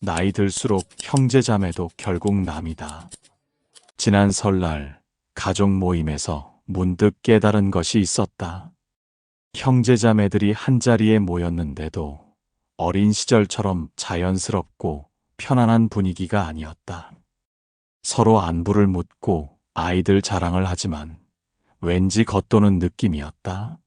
나이 들수록 형제자매도 결국 남이다. 지난 설날 가족 모임에서 문득 깨달은 것이 있었다. 형제자매들이 한자리에 모였는데도 어린 시절처럼 자연스럽고 편안한 분위기가 아니었다. 서로 안부를 묻고 아이들 자랑을 하지만 왠지 겉도는 느낌이었다.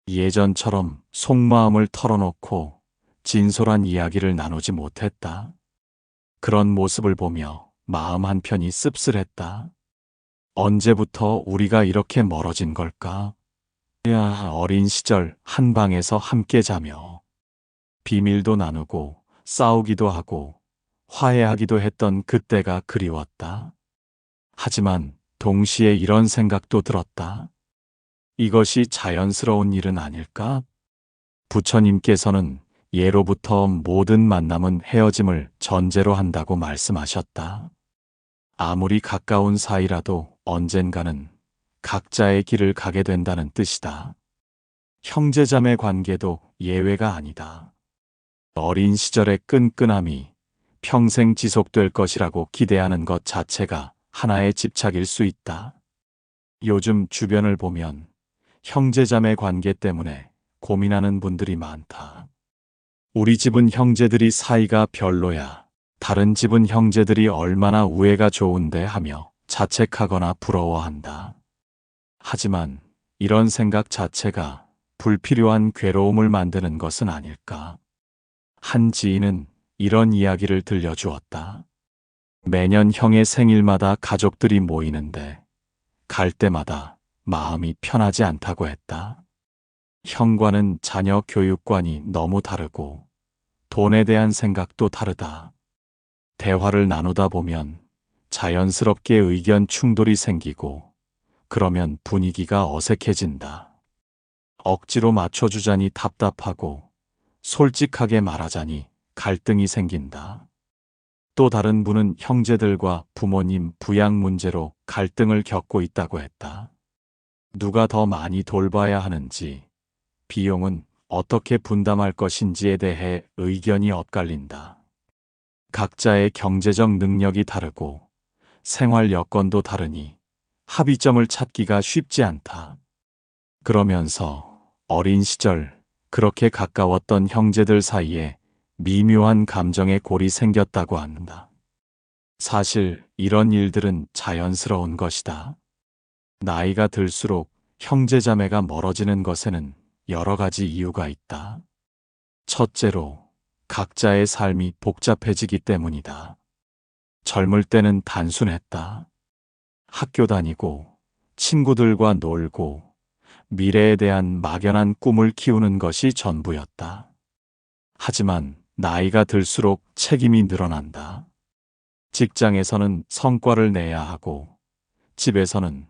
예전처럼 속마음을 털어놓고 진솔한 이야기를 나누지 못했다. 그런 모습을 보며 마음 한편이 씁쓸했다. 언제부터 우리가 이렇게 멀어진 걸까? 야, 어린 시절 한 방에서 함께 자며 비밀도 나누고 싸우기도 하고 화해하기도 했던 그때가 그리웠다. 하지만 동시에 이런 생각도 들었다. 이것이 자연스러운 일은 아닐까? 부처님께서는 예로부터 모든 만남은 헤어짐을 전제로 한다고 말씀하셨다. 아무리 가까운 사이라도 언젠가는 각자의 길을 가게 된다는 뜻이다. 형제자매 관계도 예외가 아니다. 어린 시절의 끈끈함이 평생 지속될 것이라고 기대하는 것 자체가 하나의 집착일 수 있다. 요즘 주변을 보면 형제자매 관계 때문에 고민하는 분들이 많다. 우리 집은 형제들이 사이가 별로야. 다른 집은 형제들이 얼마나 우애가 좋은데 하며 자책하거나 부러워한다. 하지만 이런 생각 자체가 불필요한 괴로움을 만드는 것은 아닐까. 한 지인은 이런 이야기를 들려주었다. 매년 형의 생일마다 가족들이 모이는데 갈 때마다 마음이 편하지 않다고 했다. 형과는 자녀 교육관이 너무 다르고 돈에 대한 생각도 다르다. 대화를 나누다 보면 자연스럽게 의견 충돌이 생기고 그러면 분위기가 어색해진다. 억지로 맞춰주자니 답답하고 솔직하게 말하자니 갈등이 생긴다. 또 다른 분은 형제들과 부모님 부양 문제로 갈등을 겪고 있다고 했다. 누가 더 많이 돌봐야 하는지, 비용은 어떻게 분담할 것인지에 대해 의견이 엇갈린다. 각자의 경제적 능력이 다르고 생활 여건도 다르니 합의점을 찾기가 쉽지 않다. 그러면서 어린 시절 그렇게 가까웠던 형제들 사이에 미묘한 감정의 골이 생겼다고 한다. 사실 이런 일들은 자연스러운 것이다. 나이가 들수록 형제자매가 멀어지는 것에는 여러 가지 이유가 있다. 첫째로 각자의 삶이 복잡해지기 때문이다. 젊을 때는 단순했다. 학교 다니고 친구들과 놀고 미래에 대한 막연한 꿈을 키우는 것이 전부였다. 하지만 나이가 들수록 책임이 늘어난다. 직장에서는 성과를 내야 하고 집에서는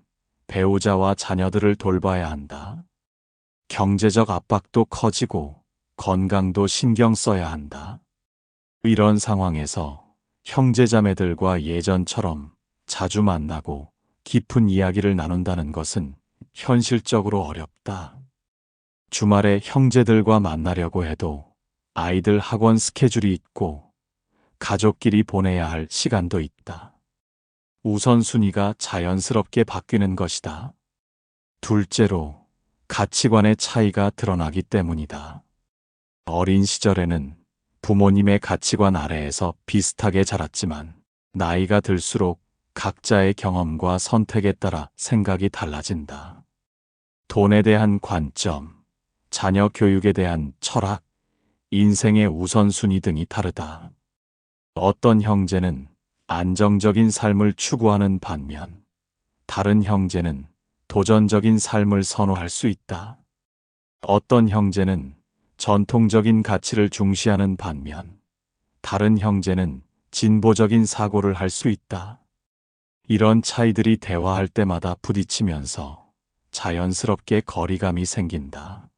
배우자와 자녀들을 돌봐야 한다. 경제적 압박도 커지고 건강도 신경 써야 한다. 이런 상황에서 형제자매들과 예전처럼 자주 만나고 깊은 이야기를 나눈다는 것은 현실적으로 어렵다. 주말에 형제들과 만나려고 해도 아이들 학원 스케줄이 있고 가족끼리 보내야 할 시간도 있다. 우선순위가 자연스럽게 바뀌는 것이다. 둘째로 가치관의 차이가 드러나기 때문이다. 어린 시절에는 부모님의 가치관 아래에서 비슷하게 자랐지만 나이가 들수록 각자의 경험과 선택에 따라 생각이 달라진다. 돈에 대한 관점, 자녀 교육에 대한 철학, 인생의 우선순위 등이 다르다. 어떤 형제는 안정적인 삶을 추구하는 반면 다른 형제는 도전적인 삶을 선호할 수 있다. 어떤 형제는 전통적인 가치를 중시하는 반면 다른 형제는 진보적인 사고를 할 수 있다. 이런 차이들이 대화할 때마다 부딪히면서 자연스럽게 거리감이 생긴다.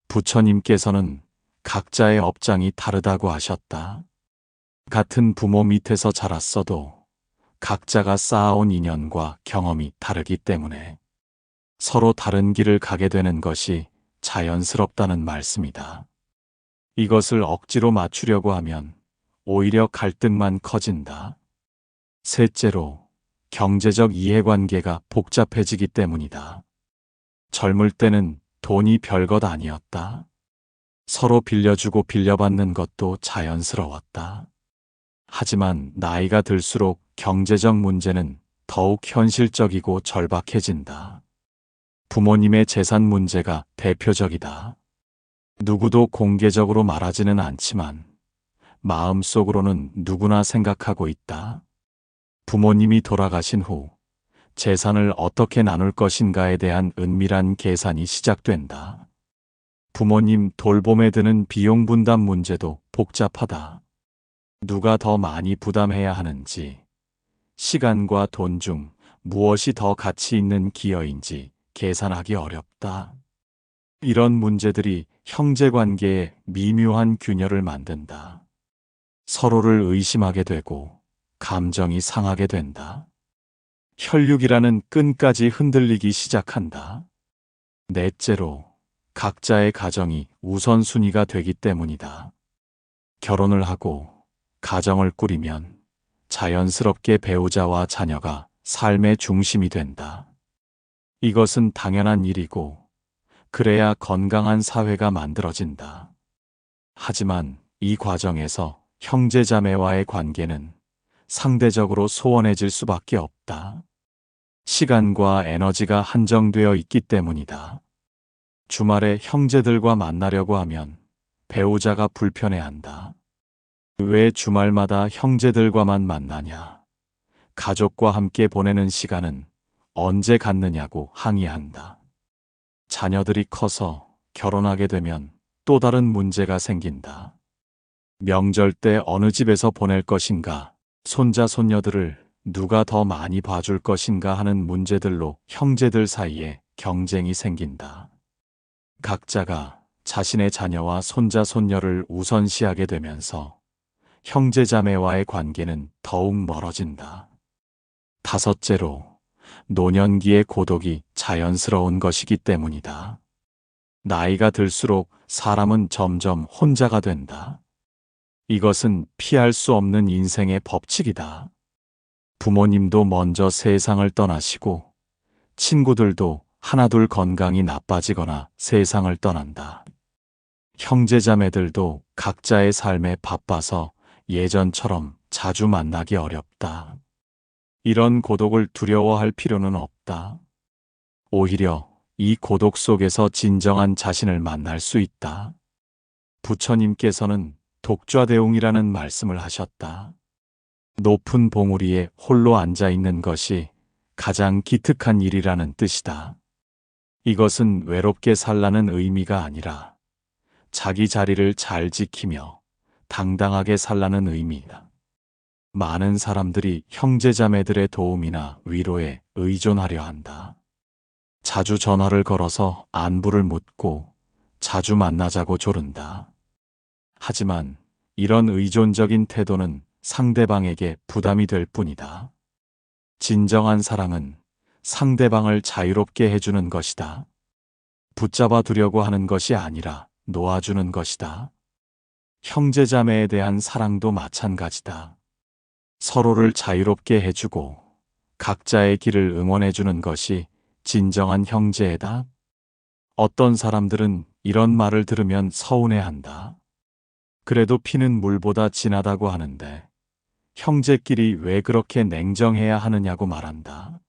부처님께서는 각자의 업장이 다르다고 하셨다. 같은 부모 밑에서 자랐어도 각자가 쌓아온 인연과 경험이 다르기 때문에 서로 다른 길을 가게 되는 것이 자연스럽다는 말씀이다. 이것을 억지로 맞추려고 하면 오히려 갈등만 커진다. 셋째로, 경제적 이해관계가 복잡해지기 때문이다. 젊을 때는 돈이 별것 아니었다. 서로 빌려주고 빌려받는 것도 자연스러웠다. 하지만 나이가 들수록 경제적 문제는 더욱 현실적이고 절박해진다. 부모님의 재산 문제가 대표적이다. 누구도 공개적으로 말하지는 않지만 마음속으로는 누구나 생각하고 있다. 부모님이 돌아가신 후 재산을 어떻게 나눌 것인가에 대한 은밀한 계산이 시작된다. 부모님 돌봄에 드는 비용 분담 문제도 복잡하다. 누가 더 많이 부담해야 하는지, 시간과 돈 중 무엇이 더 가치 있는 기여인지 계산하기 어렵다. 이런 문제들이 형제관계에 미묘한 균열을 만든다. 서로를 의심하게 되고 감정이 상하게 된다. 혈육이라는 끈까지 흔들리기 시작한다. 넷째로, 각자의 가정이 우선순위가 되기 때문이다. 결혼을 하고 가정을 꾸리면 자연스럽게 배우자와 자녀가 삶의 중심이 된다. 이것은 당연한 일이고, 그래야 건강한 사회가 만들어진다. 하지만 이 과정에서 형제자매와의 관계는 상대적으로 소원해질 수밖에 없다. 시간과 에너지가 한정되어 있기 때문이다. 주말에 형제들과 만나려고 하면 배우자가 불편해한다. 왜 주말마다 형제들과만 만나냐? 가족과 함께 보내는 시간은 언제 갖느냐고 항의한다. 자녀들이 커서 결혼하게 되면 또 다른 문제가 생긴다. 명절 때 어느 집에서 보낼 것인가, 손자, 손녀들을 누가 더 많이 봐줄 것인가 하는 문제들로 형제들 사이에 경쟁이 생긴다. 각자가 자신의 자녀와 손자, 손녀를 우선시하게 되면서 형제자매와의 관계는 더욱 멀어진다. 다섯째로, 노년기의 고독이 자연스러운 것이기 때문이다. 나이가 들수록 사람은 점점 혼자가 된다. 이것은 피할 수 없는 인생의 법칙이다. 부모님도 먼저 세상을 떠나시고 친구들도 하나둘 건강이 나빠지거나 세상을 떠난다. 형제자매들도 각자의 삶에 바빠서 예전처럼 자주 만나기 어렵다. 이런 고독을 두려워할 필요는 없다. 오히려 이 고독 속에서 진정한 자신을 만날 수 있다. 부처님께서는 독좌대웅이라는 말씀을 하셨다. 높은 봉우리에 홀로 앉아 있는 것이 가장 기특한 일이라는 뜻이다. 이것은 외롭게 살라는 의미가 아니라 자기 자리를 잘 지키며 당당하게 살라는 의미다. 많은 사람들이 형제자매들의 도움이나 위로에 의존하려 한다. 자주 전화를 걸어서 안부를 묻고 자주 만나자고 조른다. 하지만 이런 의존적인 태도는 상대방에게 부담이 될 뿐이다. 진정한 사랑은 상대방을 자유롭게 해주는 것이다. 붙잡아 두려고 하는 것이 아니라 놓아주는 것이다. 형제자매에 대한 사랑도 마찬가지다. 서로를 자유롭게 해주고 각자의 길을 응원해주는 것이 진정한 형제애다. 어떤 사람들은 이런 말을 들으면 서운해한다. 그래도 피는 물보다 진하다고 하는데 형제끼리 왜 그렇게 냉정해야 하느냐고 말한다.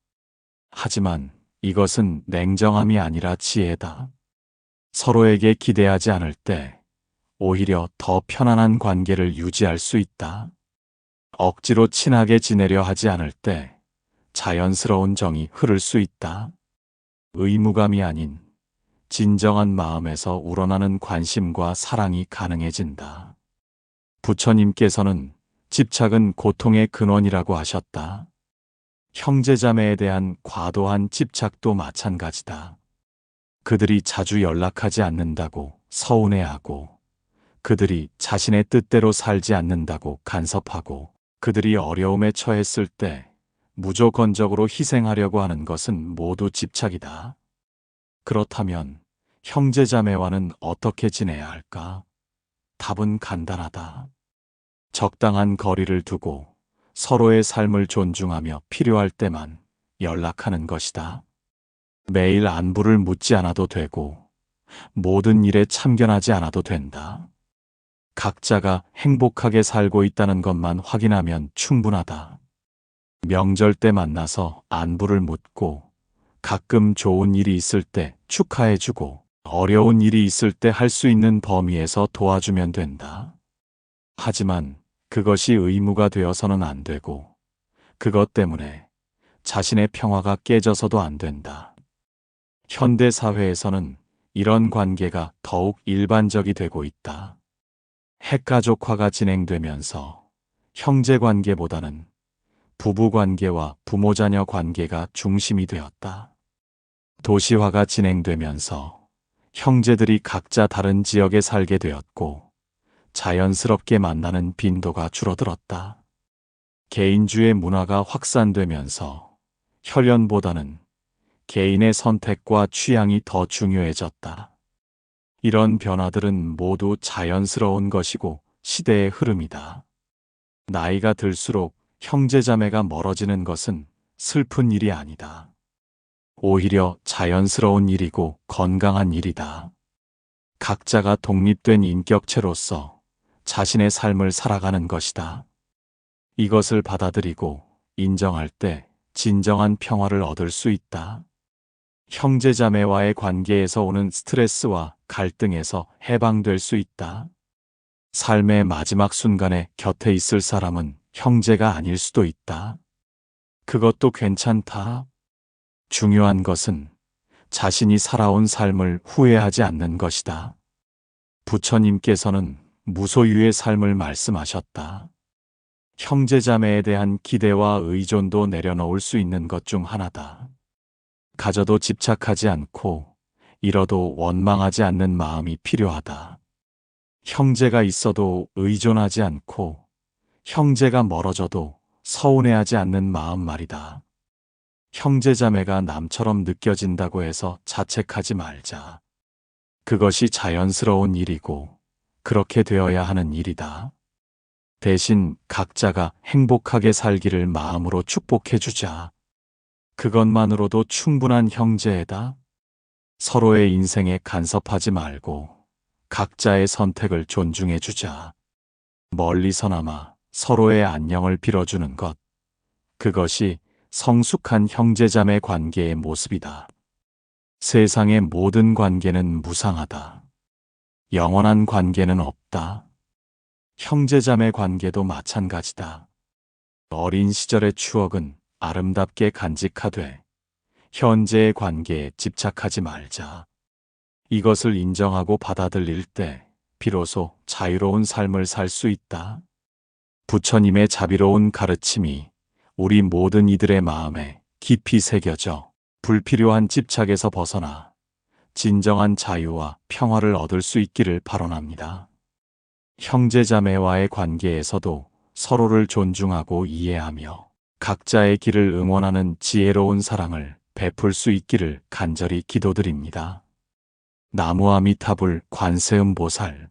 하지만 이것은 냉정함이 아니라 지혜다. 서로에게 기대하지 않을 때 오히려 더 편안한 관계를 유지할 수 있다. 억지로 친하게 지내려 하지 않을 때 자연스러운 정이 흐를 수 있다. 의무감이 아닌 진정한 마음에서 우러나는 관심과 사랑이 가능해진다. 부처님께서는 집착은 고통의 근원이라고 하셨다. 형제자매에 대한 과도한 집착도 마찬가지다. 그들이 자주 연락하지 않는다고 서운해하고, 그들이 자신의 뜻대로 살지 않는다고 간섭하고, 그들이 어려움에 처했을 때 무조건적으로 희생하려고 하는 것은 모두 집착이다. 그렇다면 형제자매와는 어떻게 지내야 할까? 답은 간단하다. 적당한 거리를 두고 서로의 삶을 존중하며 필요할 때만 연락하는 것이다. 매일 안부를 묻지 않아도 되고 모든 일에 참견하지 않아도 된다. 각자가 행복하게 살고 있다는 것만 확인하면 충분하다. 명절 때 만나서 안부를 묻고 가끔 좋은 일이 있을 때 축하해주고 어려운 일이 있을 때 할 수 있는 범위에서 도와주면 된다. 하지만 그것이 의무가 되어서는 안 되고 그것 때문에 자신의 평화가 깨져서도 안 된다. 현대 사회에서는 이런 관계가 더욱 일반적이 되고 있다. 핵가족화가 진행되면서 형제 관계보다는 부부 관계와 부모 자녀 관계가 중심이 되었다. 도시화가 진행되면서 형제들이 각자 다른 지역에 살게 되었고 자연스럽게 만나는 빈도가 줄어들었다. 개인주의 문화가 확산되면서 혈연보다는 개인의 선택과 취향이 더 중요해졌다. 이런 변화들은 모두 자연스러운 것이고 시대의 흐름이다. 나이가 들수록 형제자매가 멀어지는 것은 슬픈 일이 아니다. 오히려 자연스러운 일이고 건강한 일이다. 각자가 독립된 인격체로서 자신의 삶을 살아가는 것이다. 이것을 받아들이고 인정할 때 진정한 평화를 얻을 수 있다. 형제자매와의 관계에서 오는 스트레스와 갈등에서 해방될 수 있다. 삶의 마지막 순간에 곁에 있을 사람은 형제가 아닐 수도 있다. 그것도 괜찮다. 중요한 것은 자신이 살아온 삶을 후회하지 않는 것이다. 부처님께서는 무소유의 삶을 말씀하셨다. 형제자매에 대한 기대와 의존도 내려놓을 수 있는 것 중 하나다. 가져도 집착하지 않고 잃어도 원망하지 않는 마음이 필요하다. 형제가 있어도 의존하지 않고 형제가 멀어져도 서운해하지 않는 마음 말이다. 형제자매가 남처럼 느껴진다고 해서 자책하지 말자. 그것이 자연스러운 일이고 그렇게 되어야 하는 일이다. 대신 각자가 행복하게 살기를 마음으로 축복해주자. 그것만으로도 충분한 형제애다. 서로의 인생에 간섭하지 말고 각자의 선택을 존중해주자. 멀리서나마 서로의 안녕을 빌어주는 것. 그것이 성숙한 형제자매 관계의 모습이다. 세상의 모든 관계는 무상하다. 영원한 관계는 없다. 형제자매 관계도 마찬가지다. 어린 시절의 추억은 아름답게 간직하되 현재의 관계에 집착하지 말자. 이것을 인정하고 받아들일 때 비로소 자유로운 삶을 살 수 있다. 부처님의 자비로운 가르침이 우리 모든 이들의 마음에 깊이 새겨져 불필요한 집착에서 벗어나 진정한 자유와 평화를 얻을 수 있기를 발언합니다. 형제자매와의 관계에서도 서로를 존중하고 이해하며 각자의 길을 응원하는 지혜로운 사랑을 베풀 수 있기를 간절히 기도드립니다. 나무아미타불 관세음보살